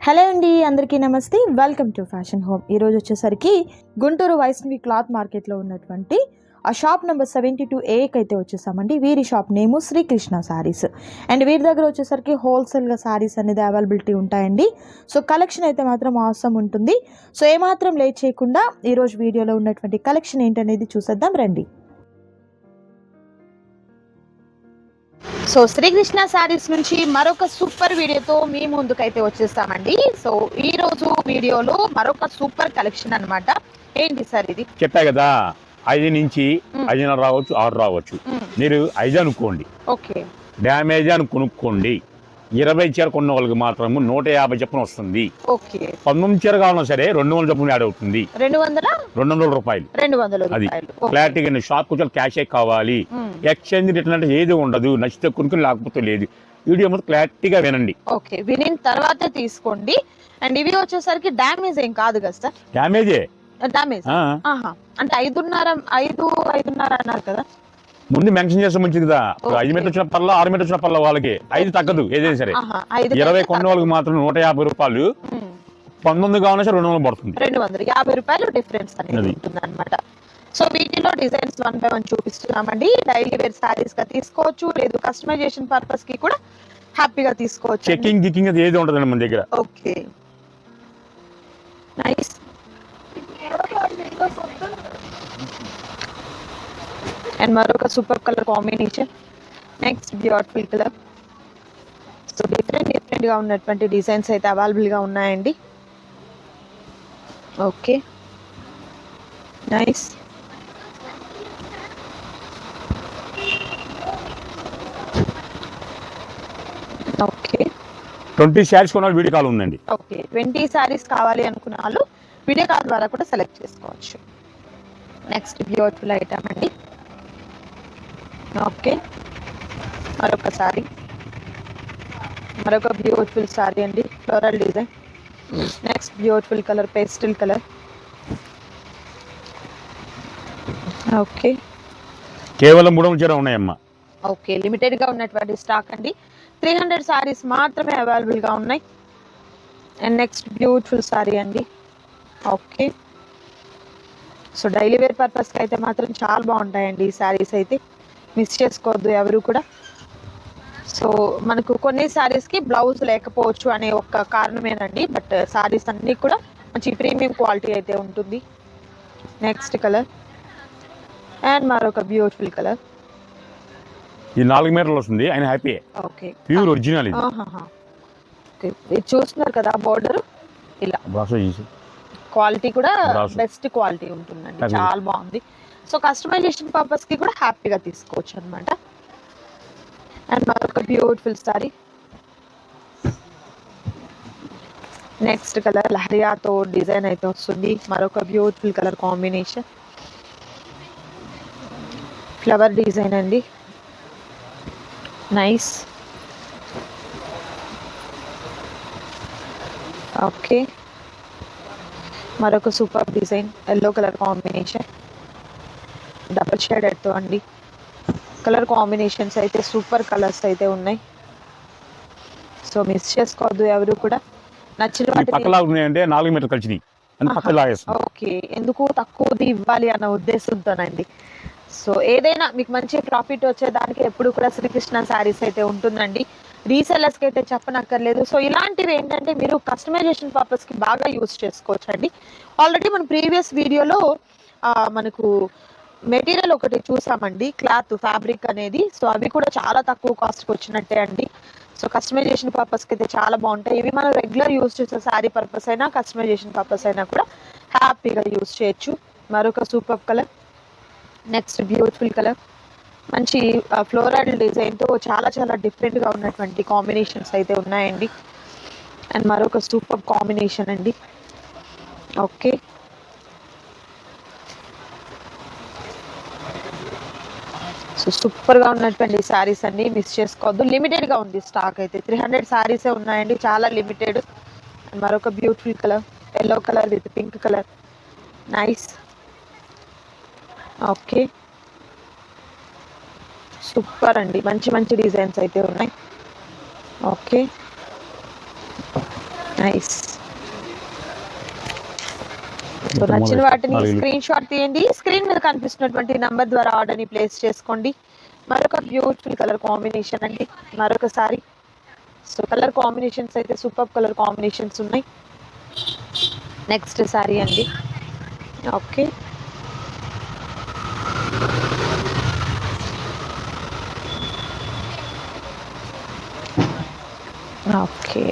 Hello అండి, అందరికీ నమస్తే. Welcome to fashion home. ఈరోజు వచ్చేసరికి గుంటూరు వైష్ణవి క్లాత్ మార్కెట్లో ఉన్నటువంటి ఆ షాప్ నెంబర్ 72A అయితే వచ్చేసామండి. వీరి షాప్ నేము శ్రీకృష్ణ శారీస్. అండ్ వీరి దగ్గర వచ్చేసరికి హోల్సేల్గా శారీస్ అనేది అవైలబిలిటీ ఉంటాయండి. సో కలెక్షన్ అయితే మాత్రం అవసరం ఉంటుంది. సో ఏమాత్రం లేట్ చేయకుండా ఈరోజు వీడియోలో ఉన్నటువంటి కలెక్షన్ ఏంటనేది చూసేద్దాం రండి. సో శ్రీకృష్ణ శారీస్ నుంచి మరొక సూపర్ వీడియోతో మీ ముందుకైతే వచ్చేస్తామండి. సో ఈ రోజు వీడియోలో మరొక సూపర్ కలెక్షన్ అన్నమాట. ఏంటి సార్ ఇది? చెప్పా కదా, 5 నుంచి 5.5 రావచ్చు, 6 రావచ్చు. మీరు 5 అనుకోండి, ఓకే. డ్యామేజ్ అని కొనుక్కోండి. 20 చీర కొన్న వాళ్ళకి మాత్రం 150 చొప్పున వస్తుంది. ఓకే. 19 చీర కావాలన్నా సరే 200 చొప్పున యాడ్ అవుతుంది. 200 రూపాయలు. అది క్లారిటీగా షాప్ కొంచెం క్యాషే కావాలి. ఎక్స్చేంజ్ రిటర్న్ అంటే ఏది ఉండదు. నచ్చితే కొనుక్కుని, లేకపోతే లేదు. వీడియో మొత్తం క్లారిటీగా వినండి. ఓకే, వినిన తర్వాత తీసుకోండి. అండ్ ఇవి వచ్చేసరికి డ్యామేజ్ ఏం కాదు కదా సార్? డ్యామేజ్ అంటే 5.5 అన్నారు కదా, ముందు మెన్షన్ చేస్తే మంచిది కదా. 5 మీటర్ వచ్చిన పర్ల, 6 మీటర్ వచ్చిన పర్ల వాళ్ళకి 5 తగ్గదు ఏదైనా సరే. 20 కొన్న వాళ్ళకి మాత్రం 150 రూపాయలు. 19 కావాలన్నా సరే 200 పడుతుంది. 250 రూపాయలు డిఫరెన్స్ అనేది ఉంటుంది అనమాట. సో వీటిలో డిజైన్స్ 1 by 1 చూపిస్తున్నామండి. డైలీ వేర్ సారీస్ గా తీసుకోవచ్చు, లేదు కస్టమైజేషన్ పర్పస్ కి కూడా హ్యాపీగా తీసుకోవచ్చు. చెకింగ్ గికింగ్ అది ఏది ఉండదండి మన దగ్గర. Okay, nice. అండ్ మరొక super colour combination. Next beautiful colour. So different గా ఉన్నటువంటి డిజైన్స్ అయితే అవైలబుల్ గా ఉన్నాయండి. Okay, nice. ఓకే, 20 శారీస్ కొన్న వీడియో కాల్ ఉందండి. ఓకే, 20 శారీస్ కావాలి అనుకున్న వాళ్ళు వీడియో కాల్ ద్వారా కూడా సెలెక్ట్ చేసుకోవచ్చు. నెక్స్ట్ బ్యూటిఫుల్ ఐటమ్ అండి. ఓకే, మరొక సారీ, మరొక బ్యూటిఫుల్ సారీ అండి, floral design. Next beautiful colour, pastel colour. Okay, కేవలం 300 చీర ఉన్నాయమ్మా. ఓకే, లిమిటెడ్ గా ఉన్నటువంటి స్టాక్ అండి. 300 సారీస్ మాత్రమే అవైలబుల్ గా ఉన్నాయి. అండ్ నెక్స్ట్ బ్యూటిఫుల్ సారీ అండి. ఓకే, సో డైలీ వేర్ పర్పస్కి అయితే మాత్రం చాలా బాగుంటాయండి ఈ శారీస్ అయితే. మిస్ చేసుకోవద్దు ఎవరు కూడా. సో మనకు కొన్ని శారీస్కి బ్లౌజ్ లేకపోవచ్చు అనే ఒక కారణమేనండి. బట్ శారీస్ అన్నీ కూడా మంచి ప్రీమియం క్వాలిటీ అయితే ఉంటుంది. నెక్స్ట్ కలర్ అండ్ మరొక బ్యూటిఫుల్ కలర్. ఈ 4 మీటర్లు వస్తుంది. ఆయన హ్యాపీ. ఓకే, ప్యూర్ ఒరిజినల్ ఇది. ఇది చూస్తున్నారు కదా బోర్డర్, ఇలా క్వాలిటీ కూడా బెస్ట్ క్వాలిటీ ఉంటుందండి. చాలా బాగుంది. సో కస్టమైజేషన్ పర్పస్ కి కూడా హ్యాపీగా తీసుకోవచ్చు అనమాట. అండ్ మరొక బ్యూటిఫుల్ సారీ. నెక్స్ట్ కలర్ లహరియాతో డిజైన్ అయితే వస్తుంది. మరొక beautiful colour combination, flower design అండి. నైస్. ఓకే, మరొక super design, yellow colour combination, double షేడెడ్తో అండి. కలర్ కాంబినేషన్స్ అయితే సూపర్ కలర్స్ అయితే ఉన్నాయి. సో మిస్ చేసుకోవద్దు ఎవరు కూడా. నచ్చిన వాటి. ఓకే, ఎందుకు తక్కువది ఇవ్వాలి అన్న ఉద్దేశంతోనండి. సో ఏదైనా మీకు మంచి ప్రాఫిట్ వచ్చేదానికి ఎప్పుడు కూడా శ్రీకృష్ణ శారీస్ అయితే ఉంటుందండి. రీసెల్లర్స్కి అయితే చెప్పనక్కర్లేదు. సో ఇలాంటివి ఏంటంటే మీరు కస్టమైజేషన్ పర్పస్కి బాగా యూస్ చేసుకోవచ్చు అండి. ఆల్రెడీ మన ప్రీవియస్ వీడియోలో మనకు మెటీరియల్ ఒకటి చూసామండి, క్లాత్ ఫ్యాబ్రిక్ అనేది. సో అవి కూడా చాలా తక్కువ కాస్ట్కి వచ్చినట్టే అండి. సో కస్టమైజేషన్ పర్పస్కి అయితే చాలా బాగుంటాయి. ఇవి మనం రెగ్యులర్ యూస్ చేసే శారీ పర్పస్ అయినా కస్టమైజేషన్ పర్పస్ అయినా కూడా హ్యాపీగా యూస్ చేయొచ్చు. మరొక super colour. Next beautiful colour, మంచి ఫ్లోరల్ డిజైన్తో చాలా డిఫరెంట్గా ఉన్నటువంటి కాంబినేషన్స్ అయితే ఉన్నాయండి. అండ్ మరొక సూపర్ కాంబినేషన్ అండి. ఓకే, సో సూపర్గా ఉన్నటువంటి శారీస్ అండి, మిస్ చేసుకోవద్దు. లిమిటెడ్గా ఉంది స్టాక్ అయితే. 300 శారీసే ఉన్నాయండి, చాలా లిమిటెడ్. అండ్ మరొక beautiful colour, yellow colour with pink colour. Nice. Okay, super అండి, మంచి డిజైన్స్ అయితే ఉన్నాయి. Okay, nice. సో నచ్చిన వాటిని స్క్రీన్ షాట్ తీయండి, స్క్రీన్ మీద కనిపిస్తున్నటువంటి నంబర్ ద్వారా ఆర్డర్ని ప్లేస్ చేసుకోండి. మరొక బ్యూటిఫుల్ కలర్ కాంబినేషన్ అండి, మరొకసారి. సో కలర్ కాంబినేషన్స్ అయితే సూపర్ కలర్ కాంబినేషన్స్ ఉన్నాయి. నెక్స్ట్ శారీ అండి. Okay, okay.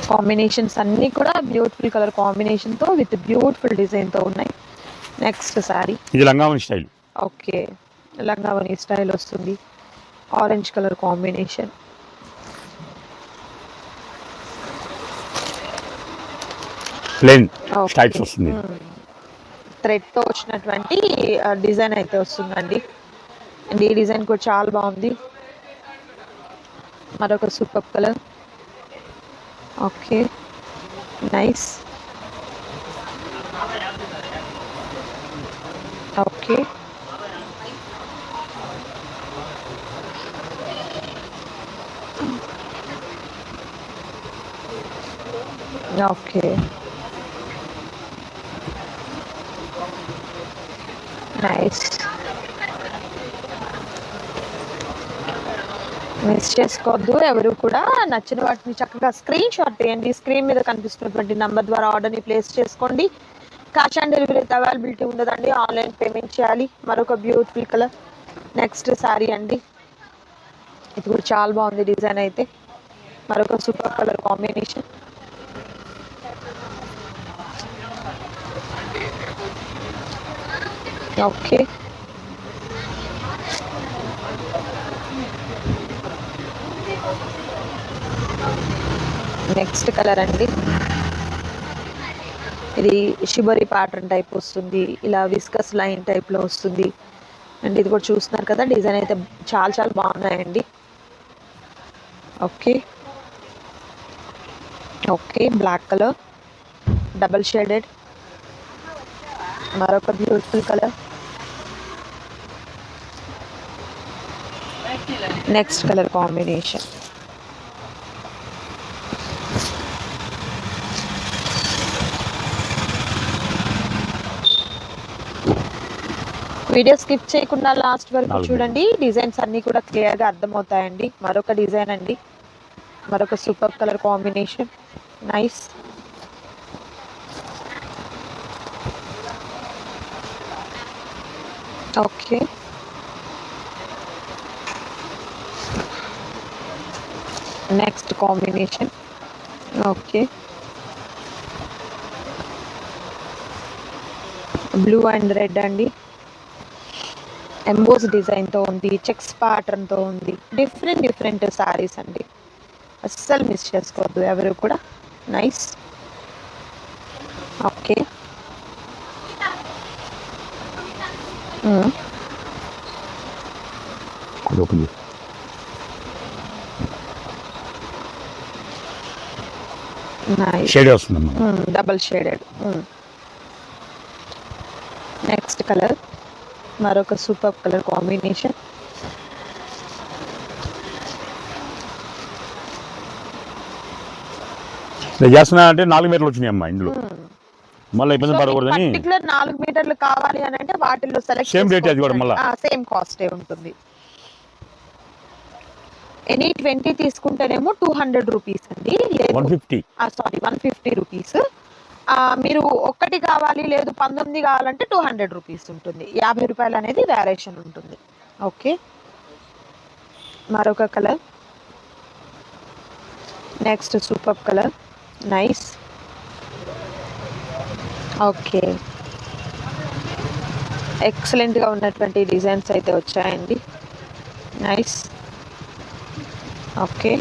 కాంబినేషన్స్ అన్నీ కూడా బ్యూటిఫుల్ కలర్ కాంబినేషన్తో విత్ బ్యూటిఫుల్ డిజైన్తో ఉన్నాయి. నెక్స్ట్ శారీ, ఇది లంగావని స్టైల్. ఓకే, లంగావని స్టైల్ వస్తుంది. Orange colour combination. Plain styles వస్తుంది. థ్రెడ్తో వచ్చినటువంటి డిజైన్ అయితే వస్తుందండి. అండ్ ఈ డిజైన్ కూడా చాలా బాగుంది. మరొక super colour. Okay, nice. Okay, okay, nice. Miss చేసుకోవద్దు ఎవరు కూడా. నచ్చిన వాటిని చక్కగా స్క్రీన్ షాట్ తీయండి, స్క్రీన్ మీద కనిపిస్తున్నటువంటి నంబర్ ద్వారా ఆర్డర్ని ప్లేస్ చేసుకోండి. క్యాష్ ఆన్ డెలివరీ అయితే అవైలబిలిటీ ఉండదండి, ఆన్లైన్ పేమెంట్ చేయాలి. మరొక బ్యూటిఫుల్ కలర్. నెక్స్ట్ శారీ అండి, ఇది కూడా చాలా బాగుంది డిజైన్ అయితే. మరొక super colour combination. Okay, next colour అండి. ఇది షిబరి ప్యాటర్న్ టైప్ వస్తుంది, ఇలా విస్కస్ లైన్ టైప్లో వస్తుంది. అండ్ ఇది కూడా చూస్తున్నారు కదా, డిజైన్ అయితే చాలా చాలా బాగున్నాయండి. Okay, okay, black colour, double shaded. మరొక beautiful colour. Next colour combination. Video skip చేయకుండా లాస్ట్ వరకు చూడండి, డిజైన్స్ అన్నీ కూడా క్లియర్గా అర్థమవుతాయండి. మరొక డిజైన్ అండి, మరొక super colour combination. Nice. Okay, next combination. Okay, blue and red అండి. ఎంబోస్ డిజైన్తో ఉంది, చెక్స్ ప్యాటర్న్తో ఉంది. డిఫరెంట్ డిఫరెంట్ శారీస్ అండి, అస్సలు మిస్ చేసుకోవద్దు ఎవరు కూడా. Nice. Okay, double shaded. Next colour, మరొక సూపర్ కలర్ కాంబినేషన్. చేస్తున్నా అంటే 4 మీటర్లు వచ్చినాయి అమ్మా ఇందులో. మళ్ళీ ఇబ్బంది పడకూడదని పర్టికులర్ 4 మీటర్లు కావాలి అని అంటే వాటిల్లో సెలెక్ట్ సేమ్ రేట్, అది కూడా మళ్ళీ సేమ్ కాస్టే ఉంటుంది. ఎనీ 20 తీసుకుంటేనేమో 200 రూపీస్ అండి, 150. Sorry 150 rupees. మీరు ఒక్కటి కావాలి లేదు 19 కావాలంటే 200 రూపీస్ ఉంటుంది. 50 రూపాయలు అనేది వేరియేషన్ ఉంటుంది. ఓకే, మరొక colour. Next super colour. Nice. Okay, ఎక్సలెంట్గా ఉన్నటువంటి డిజైన్స్ అయితే వచ్చాయండి. నైస్. ఓకే,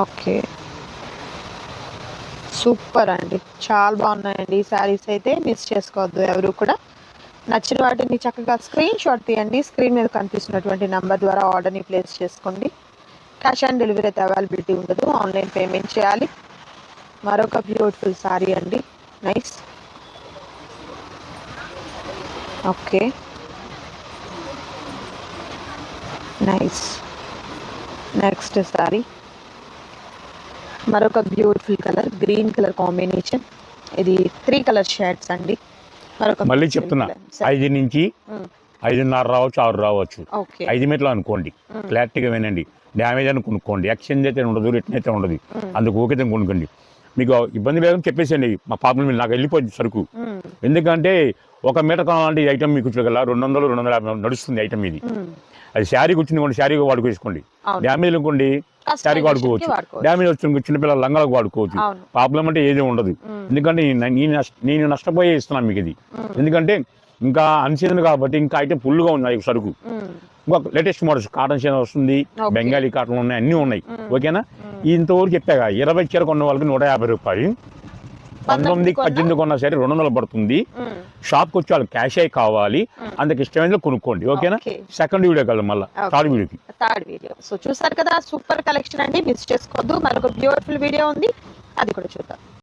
ఓకే, సూపర్ అండి, చాలా బాగున్నాయండి ఈ శారీస్ అయితే. మిస్ చేసుకోవద్దు ఎవరు కూడా. నచ్చిన వాటిని చక్కగా స్క్రీన్ షాట్ తీయండి, స్క్రీన్ మీద కనిపిస్తున్నటువంటి నంబర్ ద్వారా ఆర్డర్ని ప్లేస్ చేసుకోండి. క్యాష్ ఆన్ డెలివరీ అయితే అవైలబిలిటీ ఉండదు, ఆన్లైన్ పేమెంట్ చేయాలి. మరొక బ్యూటిఫుల్ శారీ అండి. Nice. Okay, nice. Next sari మరొక beautiful colour, green colour combination. ఇది 3 కలర్ షేడ్స్ అండి. మరొక మళ్ళీ చెప్తున్నా 5 నుంచి 5.5 రావచ్చు, 6 రావచ్చు. ఓకే 5 మీటర్లు అనుకోండి, క్లారిటీగా వినండి. డ్యామేజ్ అని కొనుక్కోండి, ఎక్స్చేంజ్ అయితే ఉండదు, రిటర్న్ అయితే ఉండదు. అందుకు ఓకే కొనుక్కోండి. మీకు ఇబ్బంది లేదని చెప్పేసండి, మా పాపం నాకు వెళ్ళిపోయింది సరుకు. ఎందుకంటే 1 మీటర్ కావాలంటే ఈ ఐటమ్ మీకు 200, 250 నడుస్తుంది ఐటమ్ ఇది. అది శారీకి వచ్చింది కొన్ని శారీగా వాడుకోసుకోండి. డ్యామేజ్ అనుకోండి శారీకి వాడుకోవచ్చు, డ్యామేజ్ వచ్చింది చిన్నపిల్లల లంగాలకు వాడుకోవచ్చు. ప్రాబ్లం అంటే ఏది ఉండదు. ఎందుకంటే నేను నష్టపోయే ఇస్తున్నాను మీకు ఇది. ఎందుకంటే ఇంకా అన్సీజన్ కాబట్టి ఇంకా ఐటమ్ ఫుల్గా ఉంది సరుకు. ఇంకొక లేటెస్ట్ మోడల్స్ కాటన్ చీర వస్తుంది, బెంగాలీ కాటన్ ఉన్నాయి, అన్నీ ఉన్నాయి. ఓకేనా? ఇంతవరకు చెప్పాగా 20 చీర కొన్న వాళ్ళకి 150 రూపాయలు, 19కి 18 కొన్నా సరే 200 పడుతుంది. షాప్కి వచ్చి వాళ్ళు క్యాష్ అయి కావాలి, అందుకు ఇష్టమైన కొనుక్కోండి. ఓకేనా? సెకండ్ వీడియో కలదు మళ్ళీ థర్డ్ వీడియో. సో చూసారు కదా, సూపర్ కలెక్షన్ అండి, మిస్ చేసుకోవద్దు. మరొక బ్యూటిఫుల్ వీడియో ఉంది, అది కూడా చూద్దాం.